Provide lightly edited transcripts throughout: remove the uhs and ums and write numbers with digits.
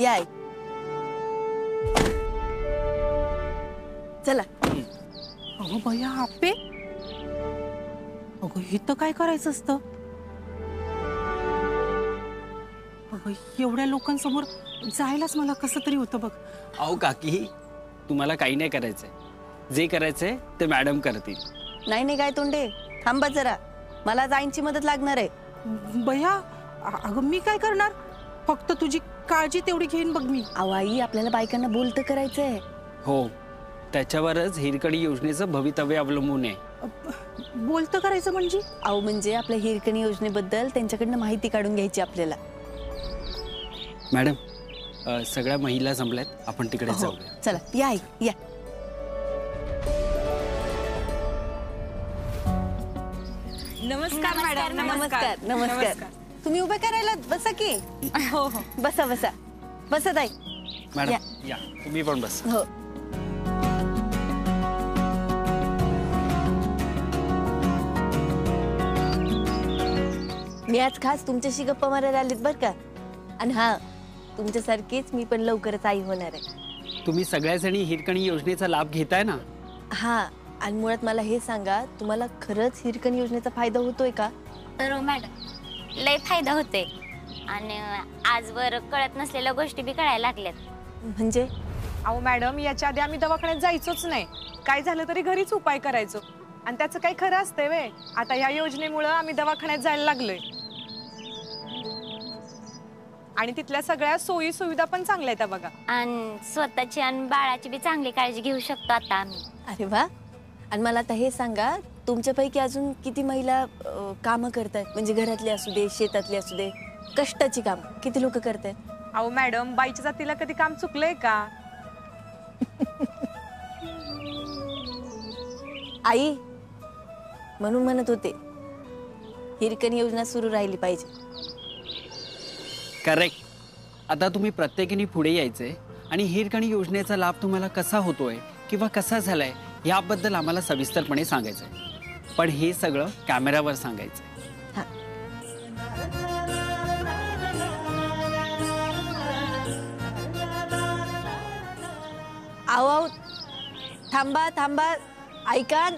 या चला. अगं बया आपे, अगं हे तर काय करायचं असतं? अगं एवढ्या लोकांसमोर जायलाच मला कसं तरी होतं बघ. अहो काकी, तुम्हाला काही नाही करायचंय. जे करायचंय ते मॅडम करतील. नाही नाही काय तोंडे, थांबा जरा, मला आज आईंची मदत लागणार आहे. बया अगं मी काय करणार, फक्त तुझी काळजी तेवढी घेईन बघ मी. अहो आई, आपल्याला बायकांना बोलतं करायचंय. हो, त्याच्यावरच हिरकणी योजनेचं भवितव्य अवलंबून आहे. बोलतं करायचं म्हणजे? अहो म्हणजे आपल्या हिरकणी योजनेबद्दल त्यांच्याकडनं माहिती काढून घ्यायची आपल्याला. मॅडम, सगळ्या महिला जमल्यात, आपण तिकडे हो, जाऊया. चला या आई या. नमस्कार मॅडम. नमस्कार नमस्कार. तुम्ही उभे करायला बसा की. हो हो, बसा बसा बसा ताई. मॅडम या. या, तुम्ही पण बस. हो. मी आज खास तुमच्याशी गप्पा मारायला आलेत बर का. आणि हा, तुमच्यासारखीच मी पण लवकरच आई होणार आहे. तुम्ही सगळ्याजणी हिरकणी योजनेचा लाभ घेताय ना? हा, आणि मुळात मला हे सांगा, तुम्हाला खरंच हिरकणी योजनेचा फायदा होतोय का? तर हो मॅडम, लय फायदा होते. आणि आजवर कळत नसलेल्या गोष्टी बी कळायला लागल्यात. म्हणजे? अहो मॅडम, याच्या आधी आम्ही दवाखान्यात जायचोच नाही. काय झालं तरी घरीच उपाय करायचो, आणि त्याचं काही खरं असतंय वे. आता ह्या योजनेमुळे आम्ही दवाखान्यात जायला लागलोय, आणि तिथल्या सगळ्या सोयी सुविधा पण चांगल्या आहेत बघा. आणि स्वतःची आणि बाळाची बी चांगली काळजी घेऊ शकतो आता आम्ही. अरे वा. आणि मला आता हे सांगा, तुमच्यापैकी अजून किती महिला कामं करतात? म्हणजे घरातली असू दे, शेतातली असू दे, कष्टाची काम किती लोक करतात? अहो मॅडम, बाईच्या जातीला कधी काम चुकलंय का? आई, म्हणून म्हणत होते हिरकणी योजना सुरू राहिली पाहिजे. करेक्ट. आता तुम्ही प्रत्येकाने पुढे यायचंय आणि हिरकणी योजनेचा लाभ तुम्हाला कसा होतोय किंवा कसा झालाय याबद्दल आम्हाला सविस्तरपणे सांगायचंय. पण हे सगळं कॅमेरावर सांगायचंय. हा. आओ आओ, थांबा थांबा, ऐका.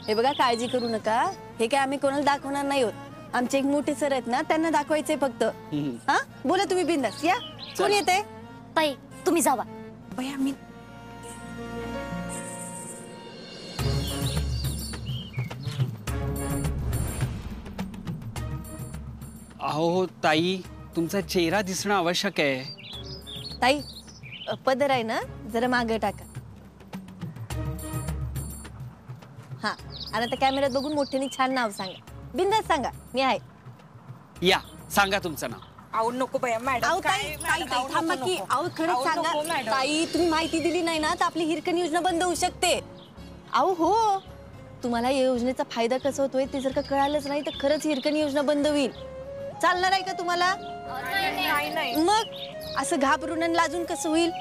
हे बघा, काळजी करू नका. हे काय आम्ही कोणाला दाखवणार नाही होत. आमचे एक मोठे सर आहेत ना, त्यांना दाखवायचंय फक्त. हा, बोला तुम्ही बिंदास. या, कोण येते? ताई, तुम्ही जावा. बया मी अहो ताई, तुमचा चेहरा दिसणं आवश्यक आहे. ताई, पदर आहे ना, जरा मागे टाका. हा, आणि आता कॅमेऱ्यात बघून मोठ्याने छान नाव सांगा. बिंदास सांगा, मी आहे. या, सांगा तुमचं नाव. अहो नको बया मॅडम. अहो ताई, ताई, ताई, थांबा की. अहो खरंच सांगा ताई, तुम्ही माहिती दिली नाही ना तर आपली हिरकणी योजना बंद होऊ शकते. अहो हो, तुम्हाला या योजनेचा फायदा कसा होतोय ते जर का कळालंच नाही तर खरंच हिरकणी योजना बंद होईल. चालणार आहे का तुम्हाला? नाही नाही. मग असं घाबरून आणि लाजून कसं होईल?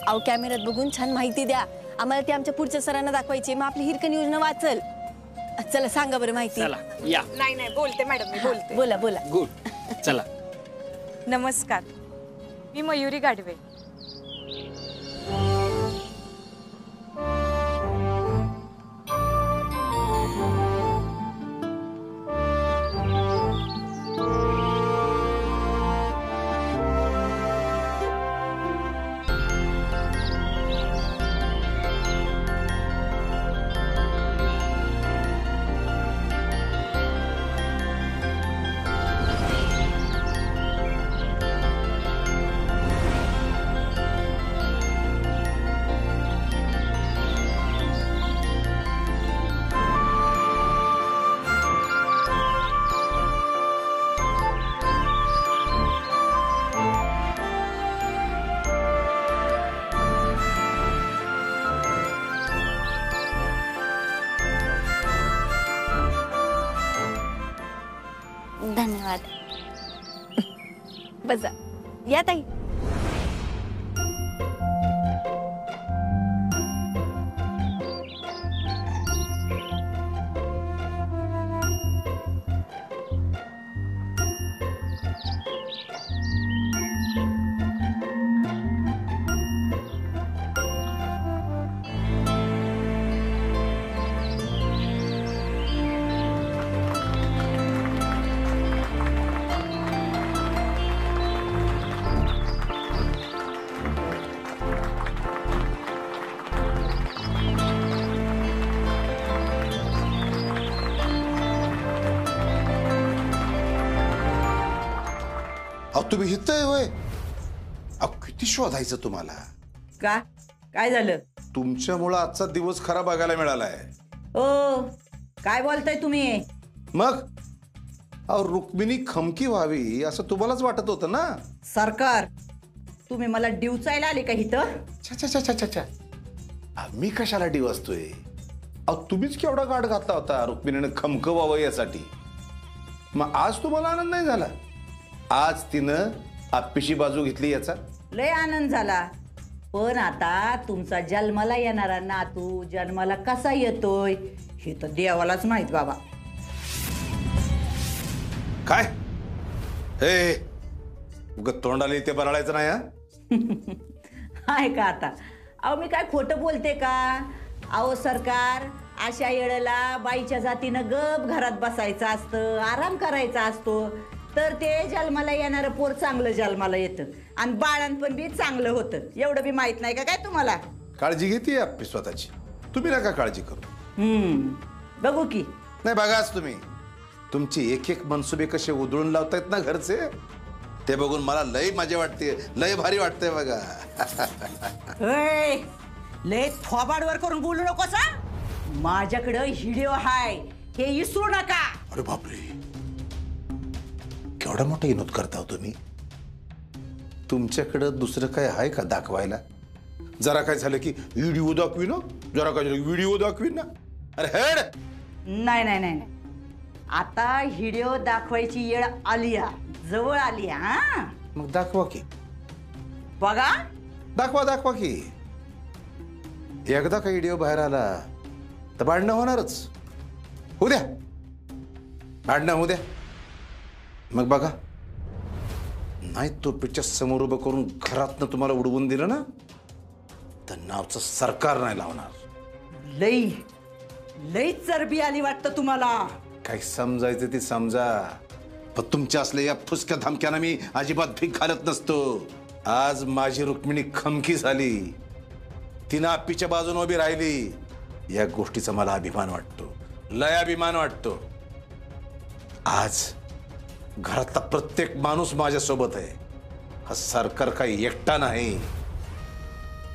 अहो कॅमेऱ्यात बघून छान माहिती द्या. आम्हाला ती आमच्या पुढच्या सरांना दाखवायची, मग आपली हिरकणी योजना वाचल. चला सांगा बरं माहिती. चला या. नाही नाही, बोलते मॅडम, मी बोलते. बोला बोला. गुड. चला. नमस्कार, मी मयुरी गाढवे. धन्यवाद. बसा. या ताई. अहो तुम्ही हितय होय? अहो किती शोधायचं तुम्हाला. का काय झालं? तुमच्यामुळं आजचा दिवस खरा बघायला मिळालाय. ओ काय बोलताय तुम्ही? मग अहो रुक्मिणी खमकी व्हावी असं तुम्हालाच वाटत होतं ना. सरकार तुम्ही मला डिवचायला आले का इथं? छा छा छा छा छा. मी कशाला डिवसतोय? अहो तुम्हीच केवढा गाठ घातला होता रुक्मिणीने खमक व्हावं यासाठी. मग आज तुम्हाला आनंद नाही झाला? आज तिनं आप्पीची बाजू घेतली याचा लय आनंद झाला. पण आता तुमचा जन्माला येणारा नातू जन्माला कसा येतोय हे तर देवालाच माहित बाबा. काय हे उगाच तोंडाला इथे बराळायचं नाही हा. आहे का आता? अहो मी काय खोटं बोलते का? अहो सरकार अशा वेळेला बाईच्या जातीनं गप घरात बसायचं असतं, आराम करायचा असतो, तर ते जन्माला येणारं पोर चांगलं जन्माला येतं आणि बाळांपण बी चांगलं होतं. एवढं बी माहित नाही का काय तुम्हाला? काळजी घेते आप्पी स्वतःची, तुम्ही नका काळजी करू. बघू की. नाही बघाच तुम्ही तुमची एक एक मनसुबे कसे उधळून लावतायत ना घरचे, ते बघून मला लय मजा वाटते, लय भारी वाटतंय बघा. लय थोबाडवर करून बोलू नकोस हा. माझ्याकडं व्हिडिओ हाय हे विसरू नका. अरे बापरे केवढा मोठा विनोद करता तुम्ही. तुमच्याकडं दुसरं काय आहे का दाखवायला? जरा काय झालं की व्हिडिओ दाखवी ना, जरा काय झालं व्हिडिओ दाखवी ना. अरे हेड. नाही नाही नाही नाही, आता व्हिडिओ दाखवायची वेळ आली आहे, जवळ आली आहे. हा मग दाखवा की. बघा दाखवा दाखवा की. एकदा का व्हिडिओ बाहेर आला तर भांडणं होणारच. होऊ द्या भांडणं होऊ द्या. मग बघा नाही तो पिक्चर समोर उभं करून घरातनं तुम्हाला उडवून दिलं ना तर नावचं सरकार नाही लावणार. लई लई चरबी आली वाटतं तुम्हाला. काही समजायचं ते समजा, पण तुमच्या असल्या या फुसक्या धमक्यानं मी अजिबात भीक घालत नसतो. आज माझी रुक्मिणी खमकी झाली, तिनं आप्पीच्या बाजूने उभी राहिली, या गोष्टीचा मला अभिमान वाटतो, लय अभिमान वाटतो. आज घरातला प्रत्येक माणूस माझ्यासोबत आहे. हा सरकार काही एकटा नाही,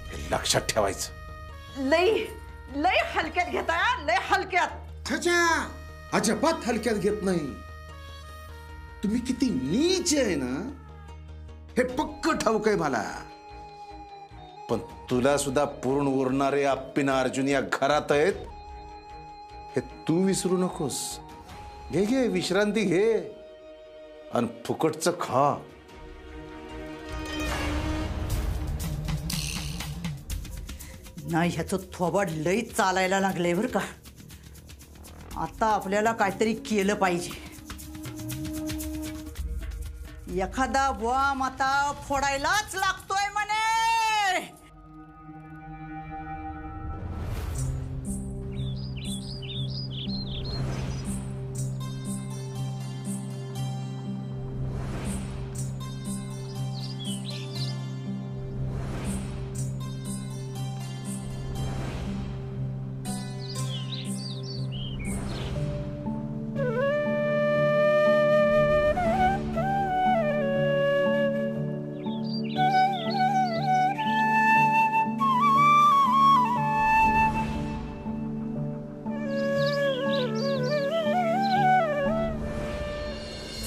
हे लक्षात ठेवायचं. लई लई हलक्यात घेताय, लय हलक्यात. अजिबात हलक्यात घेत नाही. तुम्ही किती नीच आहे ना हे पक्क ठाऊक आहे मला. पण तुला सुद्धा पूर्ण उरणारे आप्पीना अर्जुन या घरात आहेत हे तू विसरू नकोस. घे घे विश्रांती घे आणि फुकटचं खा. नाही ह्याचं थोबाड लई चालायला लागलंय बरं का. आता आपल्याला काहीतरी केलं पाहिजे. एखादा बॉम्ब आता फोडायलाच लागतोय म्हणे.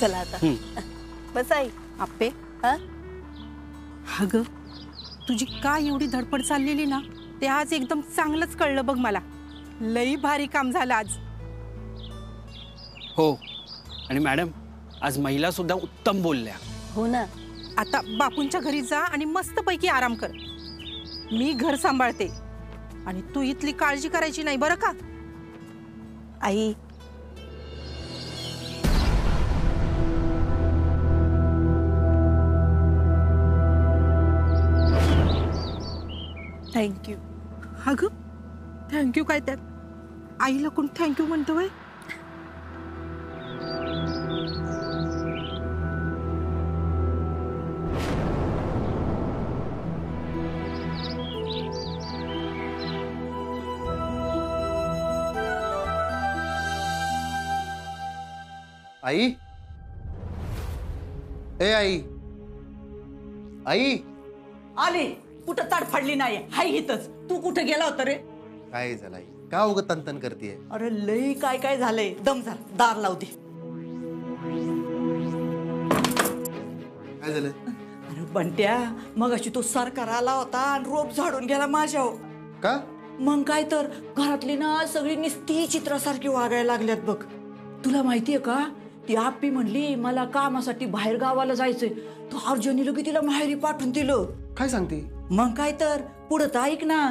चला आता बस आई. आप्पे हा अगं तुझी काय एवढी धडपड चाललेली ना ते आज एकदम चांगलंच कळलं बघ मला. लई भारी काम झालं आज. हो आणि मॅडम आज महिला सुद्धा उत्तम बोलल्या. हो ना. आता बापूंच्या घरी जा आणि मस्तपैकी आराम कर. मी घर सांभाळते आणि तू इथली काळजी करायची नाही बरं का. आई थँक्यू. अगं थँक्यू काय त्यात? आईला कोण थँक्यू म्हणतोय? आई, ए आई, आई आली कुठं तडफडली नाही हाय हितच. तू कुठं गेला होता रे? काय झालं आई? का उगत तनतन करतेय? अरे लई काय काय झालंय. दम झाला, दार लाव दे. काय झालं? अरे बंट्या, मगाशी तो सरकार आला होता आणि रोप झाडून गेला माझ्यावर. का? मग काय तर घरातली ना सगळी निस्ती चित्रासारखी वागायला लागल्यात बघ. तुला माहितीये का, ती आप्पी म्हणली मला कामासाठी बाहेर गावाला जायचंय. तो अर्जुनी लगे तिला माहेरी पाठवून दिलं. काय सांगते? मग काय तर पुढं तर ऐक ना.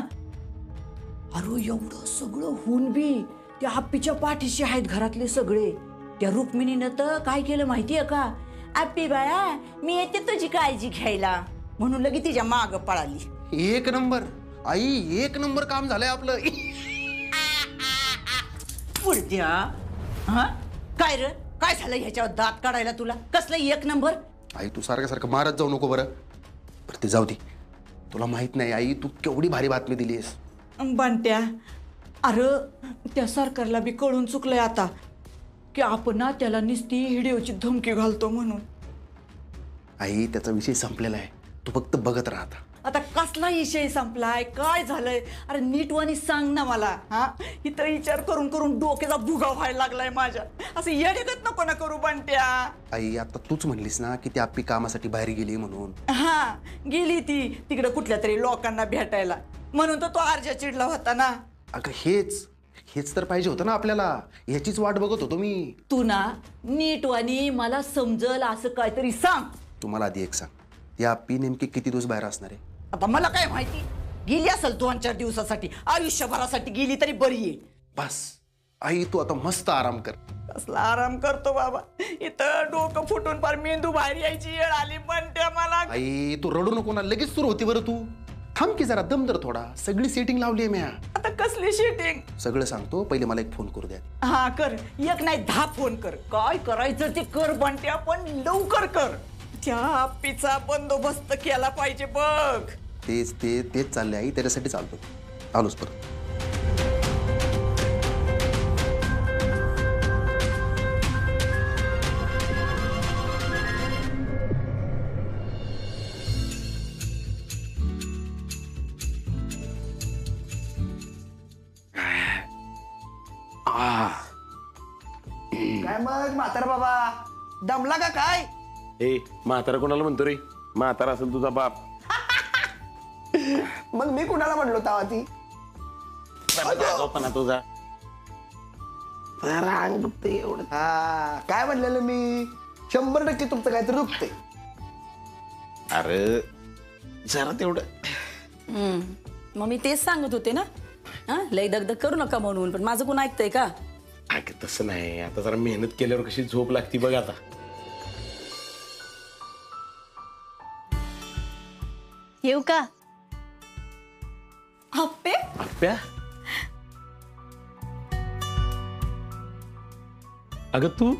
अरे एवढं सगळं होऊन बी त्या आप्पीच्या पाठीशी आहेत घरातले सगळे. त्या रुक्मिणीनं तर काय केलं माहितीये का, आप्पी बाळा मी येते तुझी काळजी घ्यायला म्हणून लगे तिच्या माग पळाली. एक नंबर आई, एक नंबर काम झालंय आपलं. पुढच्या हा काय रे, काय झालं ह्याच्यावर दात काढायला तुला? कसलं एक नंबर? आई तू सारखं मारत जाऊ नको बरं. ते जाऊ दे. तुला माहित नाही आई, तू केवढी भारी बातमी दिलीस. बंट्या, अरे त्या सरकारला बी कळून चुकलंय आता की आपण ना त्याला निस्ती हिडिओची धमकी घालतो म्हणून. आई त्याचा विषय संपलेला आहे, तू फक्त बघत राहता. आता कसला विषय संपलाय, काय झालंय? अरे नीटवानी सांग ना मला. हा इथं विचार करून करून डोक्याचा भुगा व्हायला लागलाय माझ्या. असं येडेगत नको ना करू बंट्या. आई आता तूच म्हणलीस ना की ती आप्पी कामासाठी बाहेर गेली म्हणून. हा गेली ती तिकडे कुठल्या तरी लोकांना भेटायला, म्हणून तर तो अर्जा चिडला होता ना. अगं हेच तर पाहिजे होतं ना आपल्याला. ह्याचीच वाट बघत होतो मी. तू ना नीटवानी मला समजल असं काहीतरी सांग. तुम्हाला आधी एक सांग, ती आप्पी नेमकी किती दिवस बाहेर असणार आहे? आता मला काय माहिती, गेली असेल 2-4 दिवसासाठी, आयुष्यभरासाठी गेली तरी बरी आहे. बस आई तू आता मस्त आराम कर. कसला आराम करतो बाबा, इथं डोकं फुटून पार मेंदू बाहेर यायची वेळ आली. म्हणते मला आई तू रडू नको ना, लगेच सुरू होती बरं. तू थांब की जरा, दम धर थोडा. सगळी सेटिंग लावली आहे मी. आता कसली शेटिंग? सगळं सांगतो, पहिले मला एक फोन करू द्या. हा कर, एक नाही 10 फोन कर. काय करायचं ते कर बंट्या, पण लवकर कर. त्या आप्पीचा बंदोबस्त केला पाहिजे बघ. तेच चाललंय आई, त्याच्यासाठी चालतो. आलोच परत. काय मग म्हातारा बाबा, दमला का काय? ए म्हातारा कोणाला म्हणतो रे? म्हातारा असेल तुझा बाप. मग मी कुणाला म्हणलो तवा ती? तुझा रांग दुखते एवढं. हा काय म्हणलेलं मी, 100% तुमचं काहीतरी दुखते. अरे जरा तेवढं. मग मी तेच सांगत होते ना, लय दगदग करू नका म्हणून, पण माझं कोण ऐकतंय का? अगं तसं नाही, आता जरा मेहनत केल्यावर कशी झोप लागती बघ. आता येऊ का? आप्पे आप्प्या, अगं तू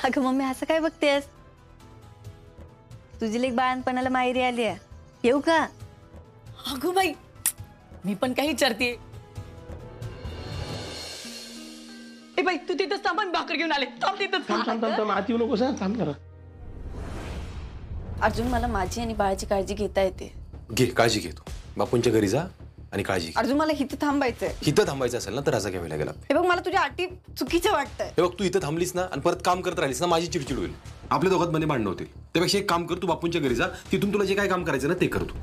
अगं मम्मी असं काय बघतेस? तुझी लेक बाळणपणाला माहेरी आली आहे. येऊ का? अगं बाई, मी पण काही विचारते. ए बाई तू तिथंच थांब, भाकर घेऊन आले. थांब तिथंच. थांब आत येऊ नको. थांब जरा. अर्जुन, मला माझी आणि बाळाची काळजी घेता येते. घे, काळजी घे. तू बापूंच्या घरी जा आणि काळजी घे. अर्जुन, मला इथं थांबायचंय. इथं थांबायचं असेल ना तर रजा घ्यावी लागेल. हे बघ, मला तुझ्या अटी चुकीचं वाटतंय. हे बघ, तू इथं थांबलीस ना आणि परत काम करत राहिलीस ना, माझी चिडचिड होईल. आपल्या दोघात मध्ये भांडणं होतील. त्यापेक्षा एक काम कर, तू बापूंच्या घरी जा. तिथून तुला जे काय काम करायचं ना ते कर तू.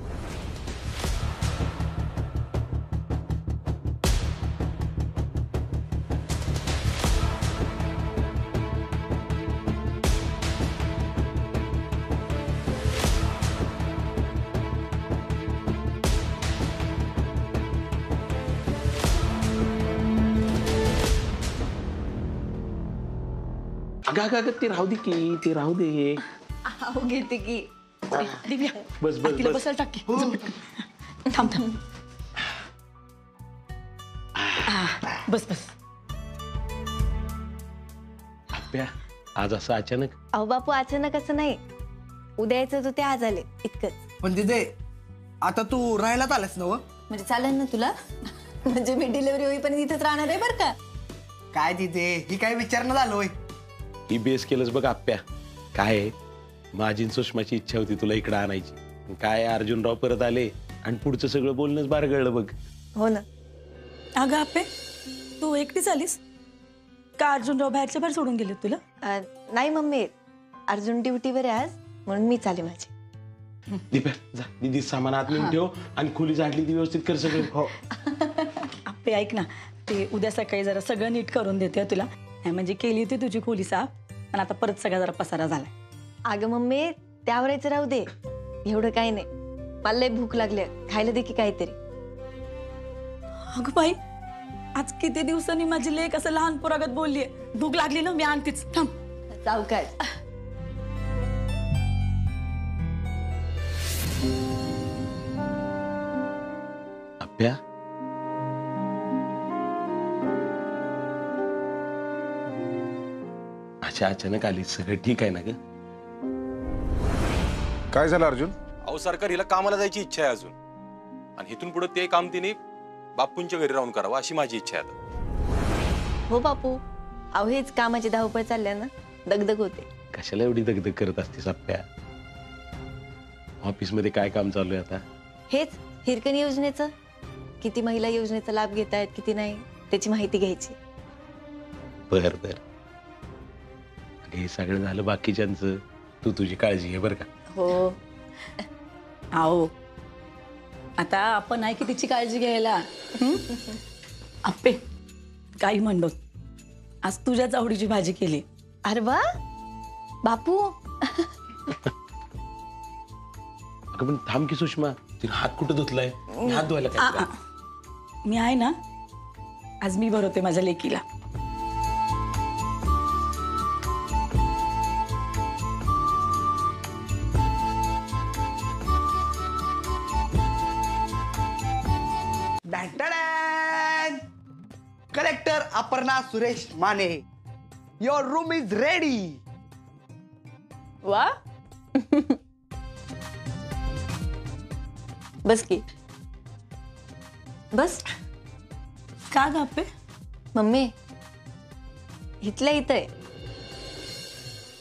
अगं ते राहू दे की, ते राहू दे. हो, घेते की. दिव्या, बस तिला बसायला टाक की. थांब. बस. आप्प्या, आज असं अचानक? अहो बापू, अचानक असं नाही. उद्या यायचं होतं ते आज आले, इतकंच. पण तिथे आता तू राहायलाच आलास ना? म्हणजे चालेल ना तुला? म्हणजे मी डिलिव्हरी होईपर्यंत इथेच राहणार आहे बरं का? काय तिथे ही काय विचारणं झालोय? ही बेस केलंच बघ आप्या. काय आहे, माझी आणि सुषमाची इच्छा होती तुला इकडे आणायची. काय अर्जुनराव परत आले आणि पुढचं सगळं बोलणंच बारगळलं बघ. हो ना. अगं आपे, तू एकटीच आलीस का? अर्जुनराव बाहेरच्या बाहेर सोडून गेले तुला? नाही मम्मी, अर्जुन ड्युटीवर आहे आज, म्हणून मी चाले माझी. दीप्या जा, दीदी सामान आत नेऊन ठेव आणि खोली झाडली ती व्यवस्थित कर सगळं. हो. आपे ऐक ना, ते उद्या सकाळी जरा सगळं नीट करून देते तुला. नाही म्हणजे केली होती तुझी खोली साफ, पण आता परत सगळा जरा पसारा झालाय. अगं मम्मी, त्यावरायचं राहू दे, एवढं काही नाही. मला लय भूक लागली, खायला दे की काहीतरी. अगं बाई, आज किती दिवसांनी माझी लेक असं लहान पोरागत बोललीये. भूक लागली ना, मी आणतीच, थांब. जाऊ काय? आप्या, अच्छा अचानक आली, सगळं ठीक आहे ना ग? काय झालं अर्जुन? अहो सरकार, हिला कामाला जायची इच्छा आहे अजून, आणि इथून पुढे ते काम तिने बापूंच्या घरी राहून करावं अशी माझी इच्छा आहे आता. हो बापू, अहो हेच कामाची धावपळ चालल्या ना, दगदग होते. कशाला एवढी दगदग करत असतेस आप्या? ऑफिस मध्ये काय काम चालू आहे आता? हेच हिरकणी योजनेचं, किती महिला योजनेचा लाभ घेत आहेत किती नाही त्याची माहिती घ्यायची. बर बर, हे सगळं झालं बाकीच्यांचं, तू तुझी काळजी घे बर का? हो. आओ, आता आपण आहे की तिची काळजी घ्यायला. आप्पे, काही म्हणलो, आज तुझ्याच आवडीची भाजी केली. अरे वा बापू. अगं पण थांब की सुषमा, तिने हात कुठं धुतलाय? मी हात धुवायला काय केलं? मी आहे ना, आज मी भरवते माझ्या लेकीला. Collector Aparna Suresh Mane, your room is ready. वा. बस की बस. का ग आप्पे? मम्मी, इथल्या इथं आहे,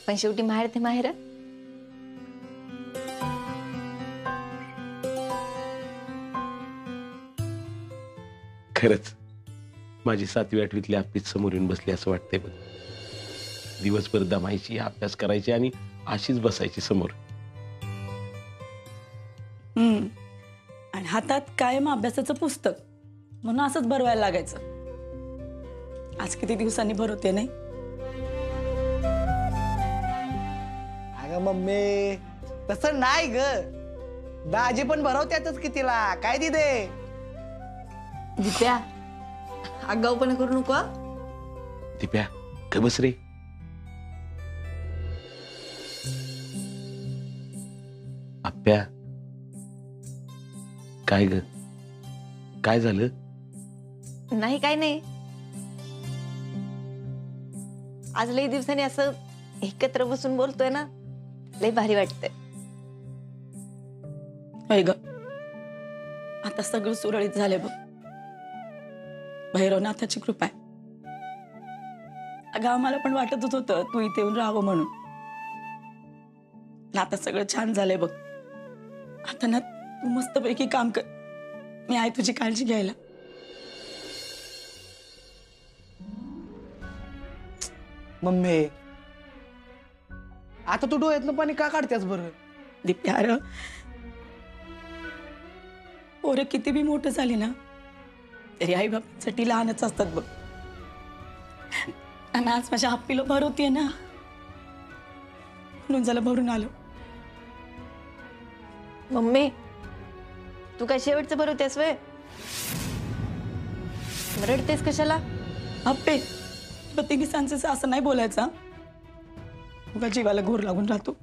पण शेवटी माहेर ते माहेर. खरंच माझी 7वी 8वीतली आप्पीच समोर येऊन बसली असं वाटतंय बघ. दिवसभर दमायची, अभ्यास करायची आणि अशीच बसायची समोर. आणि हातात कायम अभ्यासाचं पुस्तक, म्हणून असंच भरवायला लागायचं. आज किती दिवसांनी भरवते नाही? अगं मम्मी, तसं नाही ग, दाजी पण भरवत्यातच की तिला. काय दिदे? दिप्या, आगाऊपणा करू नको. दिप्या का बस रे. आप्या, काय ग, काय झालं? नाही काय नाही, आज लई दिवसांनी असं एकत्र बसून बोलतोय ना, लई भारी वाटतंय. होय ग, आता सगळं सुरळीत झालंय बघ. भैरवनाथाची कृपा आहे. अगं आम्हाला पण वाटतच होतं तू इथे येऊन राहावं म्हणून. आता सगळं छान झालंय बघ. आता ना तू मस्तपैकी काम कर, मी आहे तुझी काळजी घ्यायला. मम्मी, आता तू डोळ्यातनं पाणी का काढतेस बरं? दिप्यार, पोरं किती बी मोठं झाली ना तरी आई बापांसाठी लहानच असतात बघ. आणि आज माझ्या हप्पीला भरवतीये ना, म्हणून झालं भरून आलो. मम्मी, तू काय शेवटचं भरवतेस वे? रडतेस कशाला? हप्पे, पती सांगतेस असं नाही बोलायचं. उगा जीवाला घोर लागून राहतो.